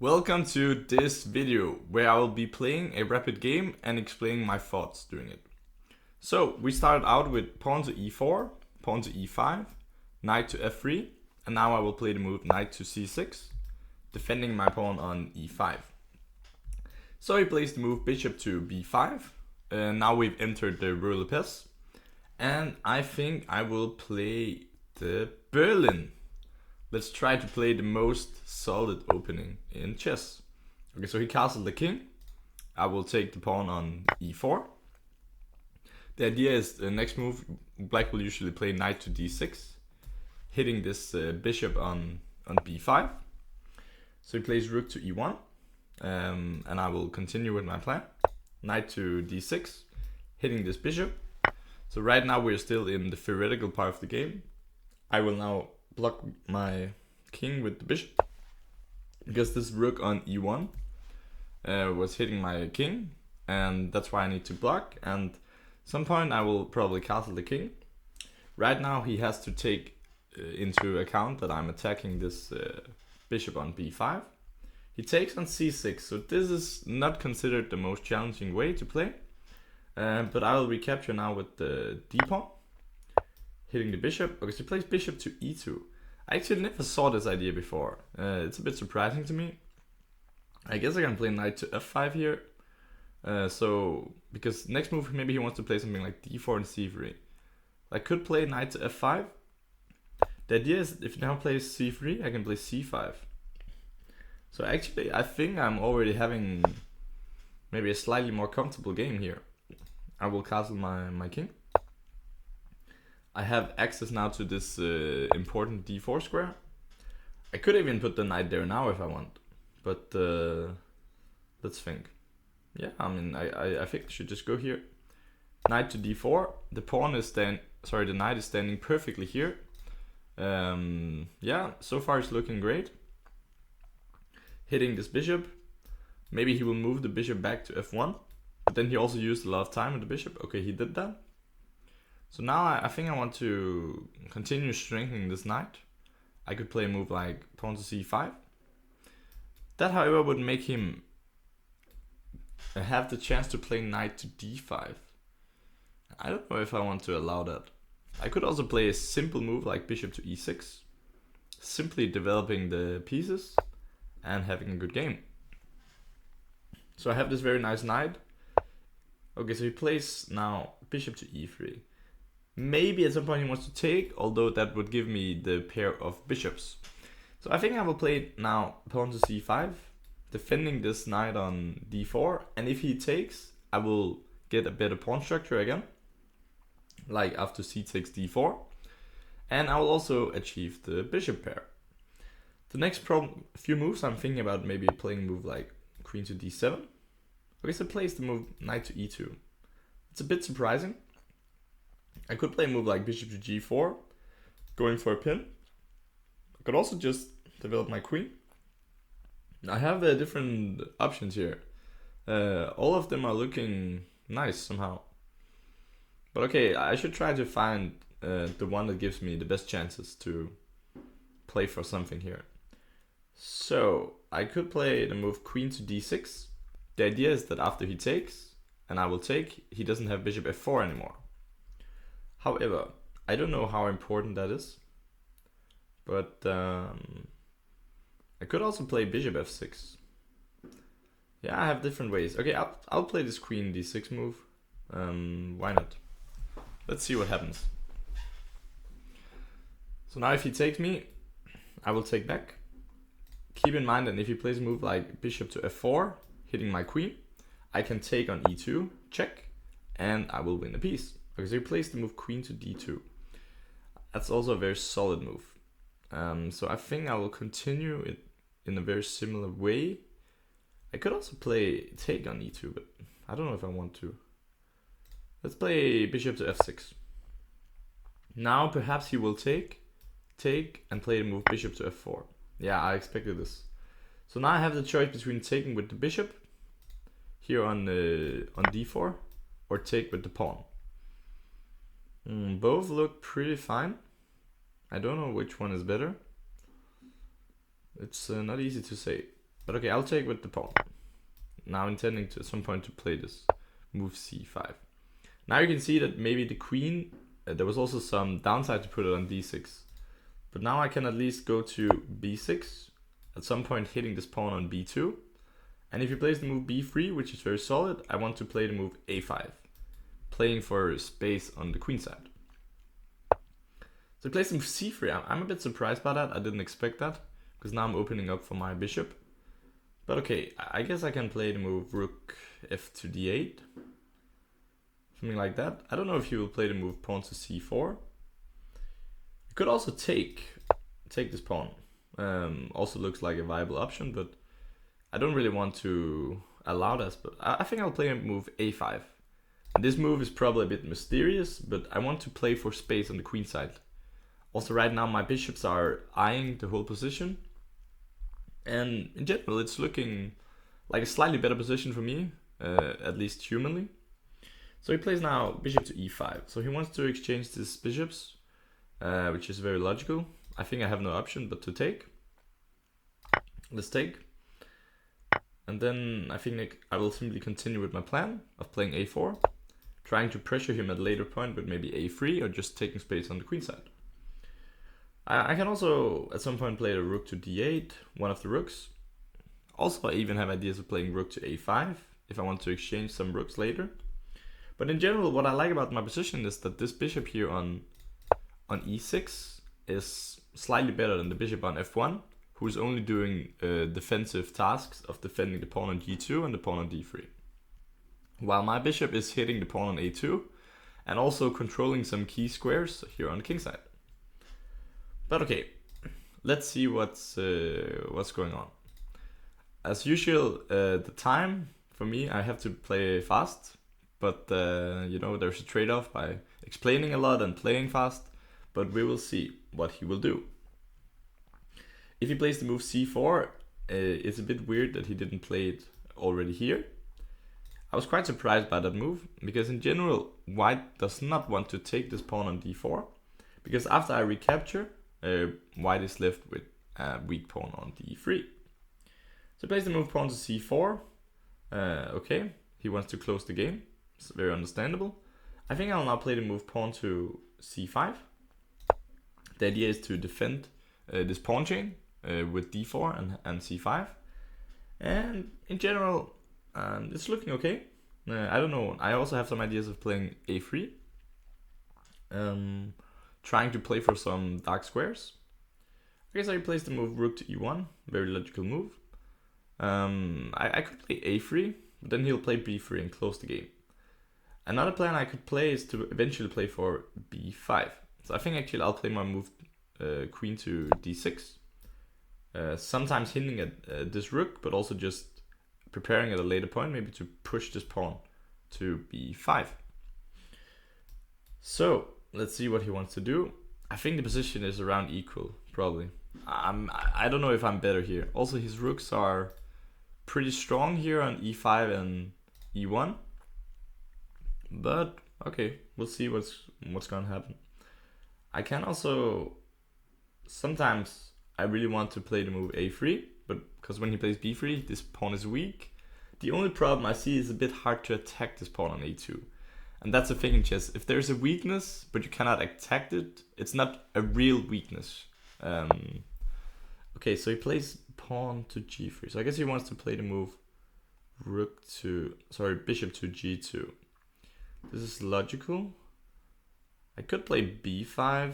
Welcome to this video where I will be playing a rapid game and explaining my thoughts during it. So we started out with pawn to e4, pawn to e5, knight to f3, and now I will play the move knight to c6, defending my pawn on e5. So he plays the move bishop to b5, now we've entered the Rue Le Pes, and I think I will play the Berlin. Let's try to play the most solid opening in chess. Okay, so he castled the king. I will take the pawn on e4. The idea is the next move, black will usually play knight to d6, hitting this bishop on b5. So he plays rook to e1, and I will continue with my plan. Knight to d6, hitting this bishop. So right now we're still in the theoretical part of the game. I will now block my king with the bishop because this rook on e1 was hitting my king, and that's why I need to block. And some point I will probably castle the king. Right now he has to take into account that I'm attacking this bishop on b5. He takes on c6, so this is not considered the most challenging way to play, but I will recapture now with the d-pawn, hitting the bishop. Okay, so he plays bishop to e2. I actually never saw this idea before. It's a bit surprising to me. I guess I can play knight to f5 here. Because next move maybe he wants to play something like d4 and c3. I could play knight to f5. The idea is if he now plays c3, I can play c5. So actually I think I'm already having maybe a slightly more comfortable game here. I will castle my king. I have access now to this important d4 square. I could even put the knight there now if I want, but let's think. Yeah, I mean, I think I should just go here. Knight to d4. The pawn is the knight is standing perfectly here. Yeah, so far it's looking great. Hitting this bishop. Maybe he will move the bishop back to f1, but then he also used a lot of time with the bishop. Okay, he did that. So now I think I want to continue strengthening this knight. I could play a move like pawn to c5. That, however, would make him have the chance to play knight to d5. I don't know if I want to allow that. I could also play a simple move like bishop to e6, simply developing the pieces and having a good game. So I have this very nice knight. Okay, so he plays now bishop to e3. Maybe at some point he wants to take, although that would give me the pair of bishops. So I think I will play now pawn to c5, defending this knight on d4, and if he takes, I will get a better pawn structure again, like after c takes d4, and I will also achieve the bishop pair. The next few moves I'm thinking about maybe playing a move like queen to d7. Okay, so plays the move knight to e2. It's a bit surprising. I could play a move like bishop to g4, going for a pin. I could also just develop my queen. I have different options here. All of them are looking nice somehow. But okay, I should try to find the one that gives me the best chances to play for something here. So I could play the move queen to d6. The idea is that after he takes, and I will take, he doesn't have bishop f4 anymore. However, I don't know how important that is, but I could also play bishop f6. Yeah, I have different ways. Okay, I'll play this queen d6 move. Why not? Let's see what happens. So now if he takes me, I will take back. Keep in mind that if he plays a move like bishop to f4, hitting my queen, I can take on e2, check, and I will win the piece. Okay, so he plays the move queen to d2. That's also a very solid move. So I think I will continue it in a very similar way. I could also play take on e2, but I don't know if I want to. Let's play bishop to f6. Now perhaps he will take, and play the move bishop to f4. Yeah, I expected this. So now I have the choice between taking with the bishop here on d4 or take with the pawn. Both look pretty fine. I don't know which one is better. It's not easy to say. But okay, I'll take with the pawn. Now intending to at some point to play this move c5. Now you can see that maybe the queen, there was also some downside to put it on d6. But now I can at least go to b6, at some point hitting this pawn on b2. And if he plays the move b3, which is very solid, I want to play the move a5, playing for space on the queen side. So he plays the move c3. I'm a bit surprised by that. I didn't expect that, because now I'm opening up for my bishop. But okay, I guess I can play the move rook f to d8. Something like that. I don't know if he will play the move pawn to c4. You could also take this pawn. Also looks like a viable option, but I don't really want to allow this. But I think I'll play a move a5. And this move is probably a bit mysterious, but I want to play for space on the queen side. Also right now my bishops are eyeing the whole position. And in general, it's looking like a slightly better position for me, at least humanly. So he plays now bishop to e5. So he wants to exchange these bishops, which is very logical. I think I have no option but to take. Let's take. And then I think I will simply continue with my plan of playing a4, trying to pressure him at a later point with maybe a3 or just taking space on the queen side. I can also at some point play the rook to d8, one of the rooks. Also I even have ideas of playing rook to a5 if I want to exchange some rooks later. But in general, what I like about my position is that this bishop here on e6 is slightly better than the bishop on f1, who's only doing defensive tasks of defending the pawn on g2 and the pawn on d3. While my bishop is hitting the pawn on a2 and also controlling some key squares here on the king side. But okay, let's see what's going on. As usual, the time for me, I have to play fast, but you know, there's a trade-off by explaining a lot and playing fast, but we will see what he will do. If he plays the move c4, it's a bit weird that he didn't play it already here. I was quite surprised by that move, because in general, white does not want to take this pawn on d4, because after I recapture, white is left with a weak pawn on d3. So he plays the move pawn to c4. Okay, he wants to close the game. It's very understandable. I think I'll now play the move pawn to c5. The idea is to defend this pawn chain with d4 and c5. And in general, it's looking okay. I don't know. I also have some ideas of playing a3. Trying to play for some dark squares. I guess I plays the move rook to e1. Very logical move. I could play a3, but then he'll play b3 and close the game. Another plan I could play is to eventually play for b5. So I think actually I'll play my move queen to d6. Sometimes hinting at this rook, but also just preparing at a later point, maybe to push this pawn to b5. So let's see what he wants to do. I think the position is around equal, probably. I don't know if I'm better here. Also, his rooks are pretty strong here on e5 and e1. But okay, we'll see what's gonna happen. I can also sometimes I really want to play the move a3, but because when he plays b3, this pawn is weak. The only problem I see is a bit hard to attack this pawn on a2. And that's the thing in chess. If there's a weakness, but you cannot attack it, it's not a real weakness. Okay, so he plays pawn to g3. So I guess he wants to play the move bishop to g2. This is logical. I could play b5.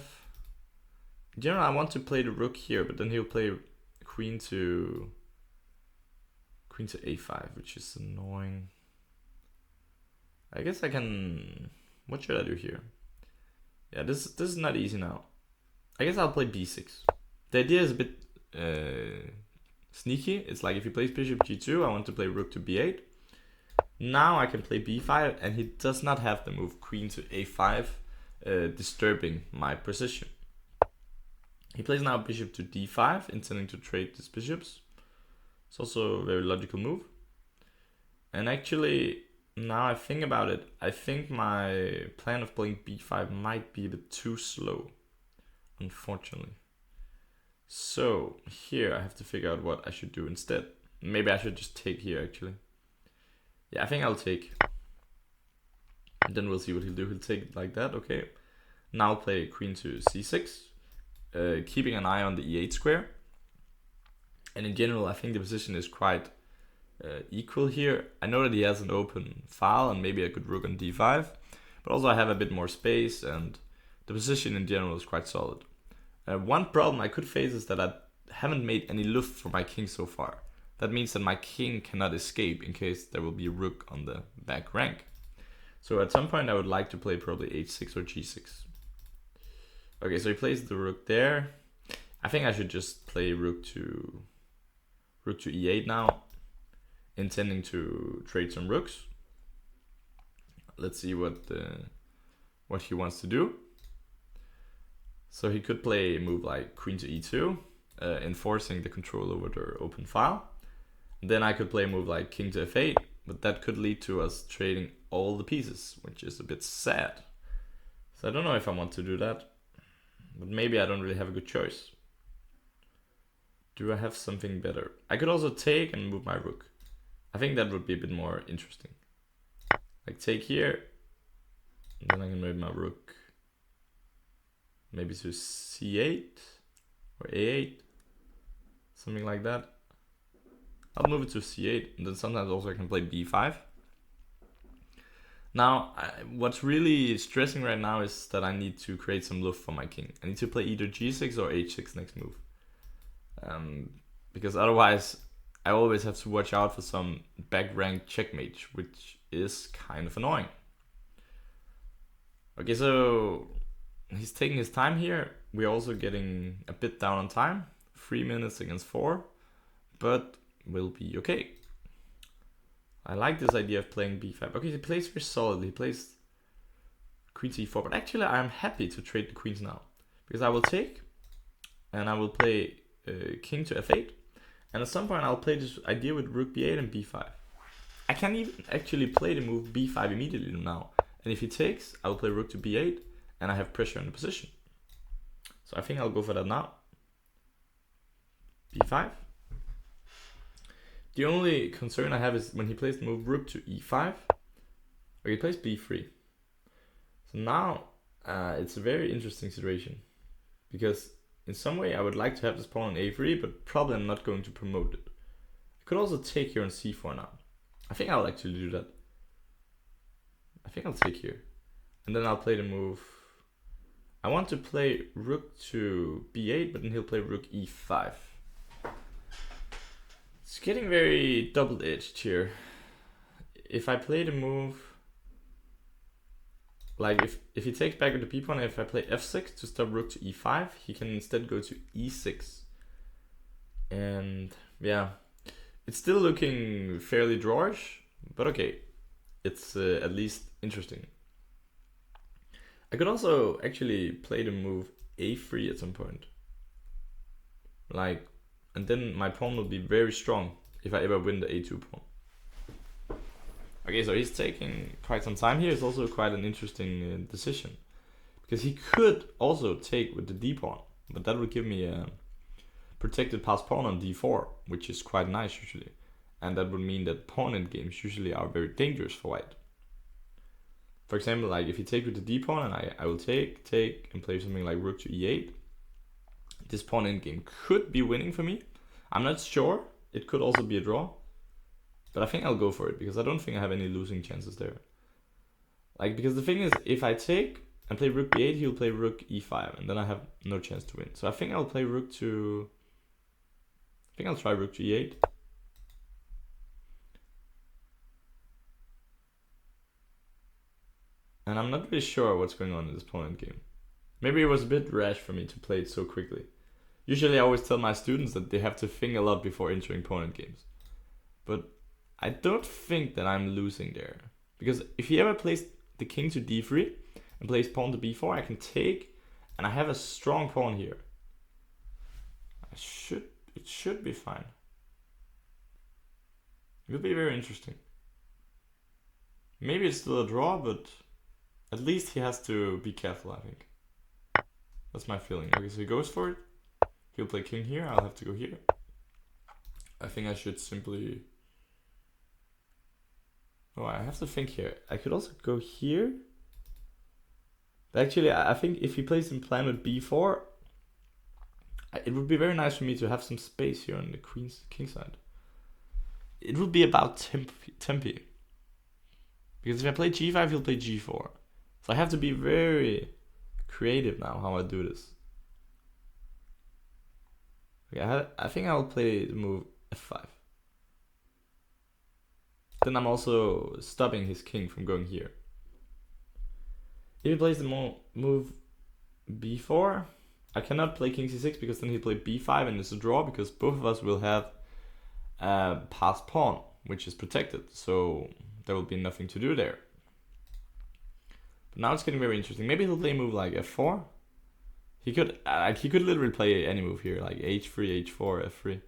In general, I want to play the rook here, but then he'll play queen to a5, which is annoying. I guess I can... What should I do here? Yeah, this is not easy now. I guess I'll play b6. The idea is a bit sneaky. It's like if he plays bishop g2, I want to play rook to b8. Now I can play b5, and he does not have the move queen to a5 disturbing my position. He plays now bishop to d5, intending to trade these bishops. It's also a very logical move. And actually, now I think about it, I think my plan of playing b5 might be a bit too slow, unfortunately. So here I have to figure out what I should do instead. Maybe I should just take here, actually. Yeah, I think I'll take. And then we'll see what he'll do. He'll take it like that, okay. Now play queen to c6, keeping an eye on the e8 square. And in general, I think the position is quite equal here. I know that he has an open file and maybe a good rook on d5, but also I have a bit more space and the position in general is quite solid. One problem I could face is that I haven't made any luft for my king so far. That means that my king cannot escape in case there will be a rook on the back rank. So at some point I would like to play probably h6 or g6. Okay, so he plays the rook there. I think I should just play rook to e8 now, intending to trade some rooks. Let's see what he wants to do. So he could play a move like queen to e2, enforcing the control over the open file. Then I could play a move like king to f8, but that could lead to us trading all the pieces, which is a bit sad. So I don't know if I want to do that, but maybe I don't really have a good choice. Do I have something better? I could also take and move my rook. I think that would be a bit more interesting. Like take here, and then I can move my rook maybe to c8 or a8, something like that. I'll move it to c8, and then sometimes also I can play b5. Now, what's really stressing right now is that I need to create some luft for my king. I need to play either g6 or h6 next move. Because otherwise, I always have to watch out for some back rank checkmate, which is kind of annoying. Okay, so he's taking his time here. We're also getting a bit down on time, 3 minutes against 4, but we'll be okay. I like this idea of playing b5. Okay, he plays very solidly. He plays queen to e4, but actually I'm happy to trade the queens now, because I will take, and I will play king to f8, and at some point I'll play this idea with rook b8 and b5. I can even actually play the move b5 immediately now, and if he takes, I'll play rook to b8, and I have pressure in the position. So I think I'll go for that now. b5. The only concern I have is when he plays the move rook to e5, or he plays b3. So now it's a very interesting situation, because in some way I would like to have this pawn on a3, but probably I'm not going to promote it. I could also take here on c4 now. I think I'll actually do that. I think I'll take here. And then I'll play the move. I want to play rook to b8, but then he'll play rook e5. It's getting very double-edged here. If I play the move, like if he takes back with the b pawn, if I play f6 to stop rook to e5, he can instead go to e6. And yeah, it's still looking fairly drawish, but okay, it's at least interesting. I could also actually play the move a3 at some point. Like, and then my pawn will be very strong if I ever win the a2 pawn. Okay, so he's taking quite some time here. It's also quite an interesting decision, because he could also take with the d pawn, but that would give me a protected passed pawn on d4, which is quite nice usually, and that would mean that pawn endgames usually are very dangerous for white. For example, like if you take with the d pawn and I will take and play something like rook to e8, this pawn endgame could be winning for me. I'm not sure. It could also be a draw, but I think I'll go for it, because I don't think I have any losing chances there. Like, because the thing is, if I take and play rook b8, he'll play rook e5, and then I have no chance to win. So I think I'll play rook to... I think I'll try rook to e8. And I'm not really sure what's going on in this pawn endgame. Maybe it was a bit rash for me to play it so quickly. Usually I always tell my students that they have to think a lot before entering pawn endgames. But I don't think that I'm losing there. Because if he ever plays the king to d3 and plays pawn to b4, I can take, and I have a strong pawn here. It should be fine. It will be very interesting. Maybe it's still a draw, but at least he has to be careful, I think. That's my feeling. Okay, so he goes for it. He'll play king here, I'll have to go here. I think I should simply... Oh, I have to think here. I could also go here. But actually, I think if he plays in plan with b4, it would be very nice for me to have some space here on the king side. It would be about tempi. Because if I play g5, he'll play g4. So I have to be very creative now how I do this. Okay, I think I'll play the move f5. Then I'm also stopping his king from going here. If he plays the move b4, I cannot play king c6 because then he'll play b5 and it's a draw because both of us will have passed pawn, which is protected. So there will be nothing to do there. But now it's getting very interesting. Maybe he'll play a move like f4. He could literally play any move here, like h3, h4, f3.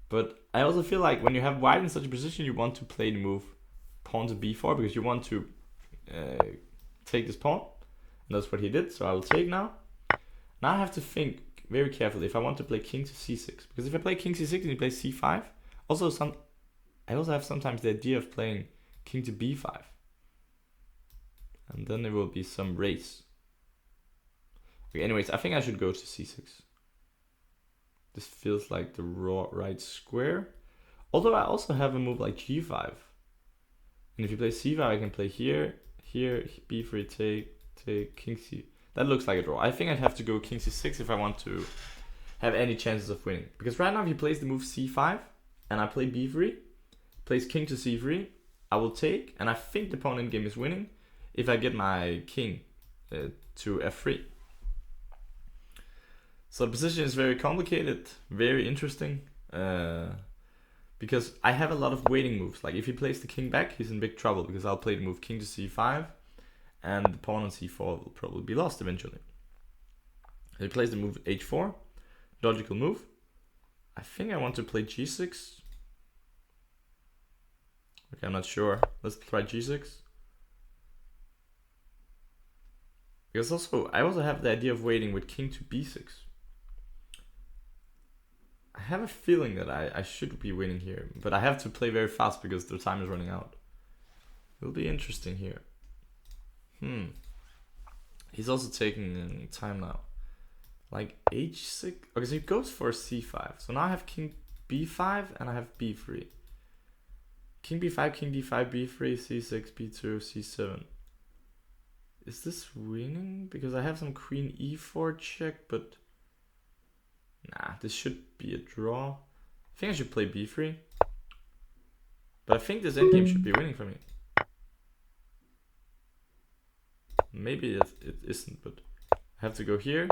But I also feel like when you have white in such a position, you want to play the move pawn to b4 because you want to take this pawn. And that's what he did, so I will take now. Now I have to think very carefully if I want to play king to c6. Because if I play king c6 and he plays c5, I also have sometimes the idea of playing king to b5. And then there will be some race. Okay, anyways, I think I should go to c6. This feels like the right square. Although I also have a move like g5. And if you play c5, I can play here, b3, take, king c. That looks like a draw. I think I'd have to go king c6 if I want to have any chances of winning. Because right now if he plays the move c5 and I play b3, plays king to c3, I will take, and I think the pawn endgame is winning if I get my king to f3. So the position is very complicated, very interesting, because I have a lot of waiting moves. Like if he plays the king back, he's in big trouble because I'll play the move king to c5 and the pawn on c4 will probably be lost eventually. He plays the move h4, logical move. I think I want to play g6. Okay, I'm not sure. Let's try g6. Because I also have the idea of waiting with king to b6. I have a feeling that I should be winning here, but I have to play very fast because the time is running out. It'll be interesting here. He's also taking time now. Like h6. Okay, so he goes for c5. So now I have king b5 and I have b3. King b5, king d5, b3, c6, b2, c7. Is this winning? Because I have some queen e4 check, but nah, this should be a draw. I think I should play b3. But I think this endgame should be winning for me. Maybe it isn't, but I have to go here.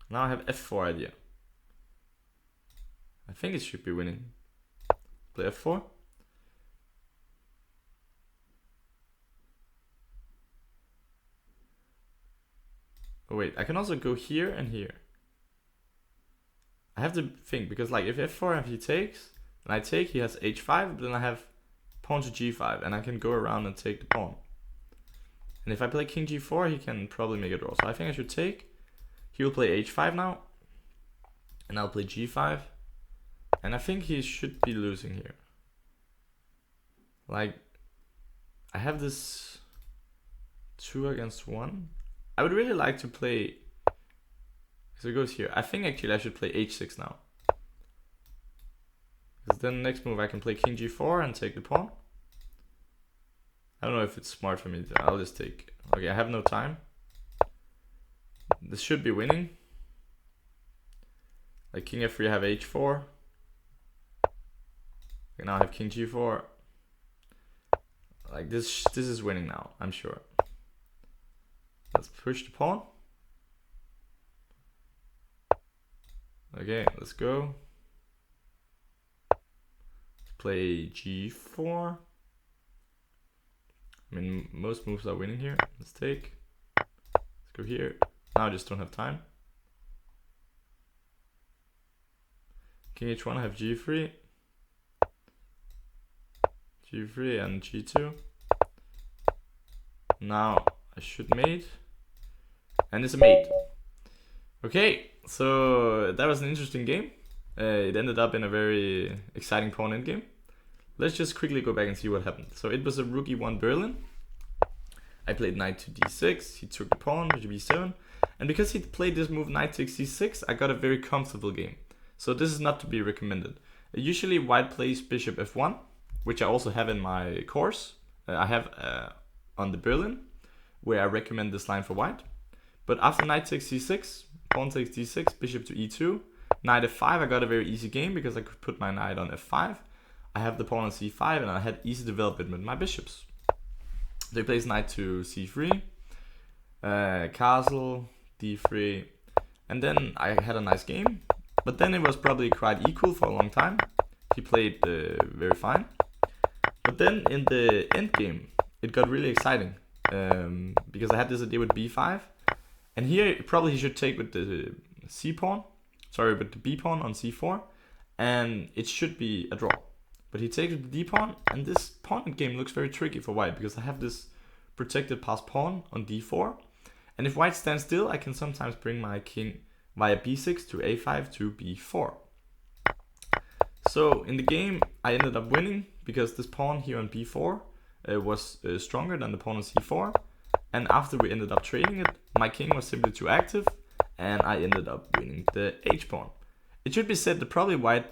Now I have f4 idea. I think it should be winning. Play f4. Oh wait, I can also go here and here. I have to think, because like if f4 and he takes, and I take, he has h5, then I have pawn to g5, and I can go around and take the pawn. And if I play king g4, he can probably make a draw. So I think I should take. He will play h5 now, and I'll play g5. And I think he should be losing here. Like, I have this 2 against 1. I would really like to play, so it goes here. I think actually I should play h6 now. Because then next move I can play king g4 and take the pawn. I don't know if it's smart for me to, I'll just take. Okay, I have no time. This should be winning. Like king f3, I have h4. Okay, now I have king g4. Like this is winning now, I'm sure. Let's push the pawn. Okay, let's go. Play g4. I mean, most moves are winning here. Let's take. Let's go here. Now I just don't have time. King h1, I have g3. g3 and g2. Now I should mate. And it's a mate. Okay, so that was an interesting game. It ended up in a very exciting pawn endgame. Let's just quickly go back and see what happened. So it was a rook e1 Berlin. I played knight to d6, he took the pawn, to b7. And because he played this move knight takes c6, I got a very comfortable game. So this is not to be recommended. Usually white plays bishop f1, which I also have in my course. I have on the Berlin, where I recommend this line for white. But after knight takes c6, pawn takes d6, bishop to e2, knight f5, I got a very easy game because I could put my knight on f5. I have the pawn on c5 and I had easy development with my bishops. So he plays knight to c3, castle, d3, and then I had a nice game. But then it was probably quite equal for a long time. He played very fine. But then in the end game, it got really exciting because I had this idea with b5. And here probably he should take with the with the b pawn on c4, and it should be a draw. But he takes with the d pawn, and this pawn game looks very tricky for white because I have this protected passed pawn on d4. And if white stands still, I can sometimes bring my king via b6 to a5 to b4. So in the game, I ended up winning because this pawn here on b4 was stronger than the pawn on c4. And after we ended up trading it, my king was simply too active, and I ended up winning the h-pawn. It should be said that probably white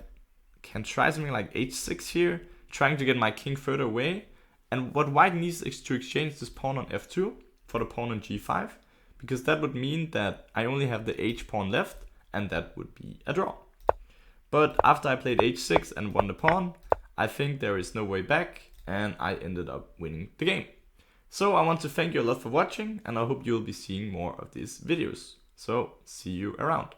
can try something like h6 here, trying to get my king further away. And what white needs is to exchange this pawn on f2 for the pawn on g5, because that would mean that I only have the h-pawn left, and that would be a draw. But after I played h6 and won the pawn, I think there is no way back, and I ended up winning the game. So I want to thank you a lot for watching, and I hope you'll be seeing more of these videos. So see you around.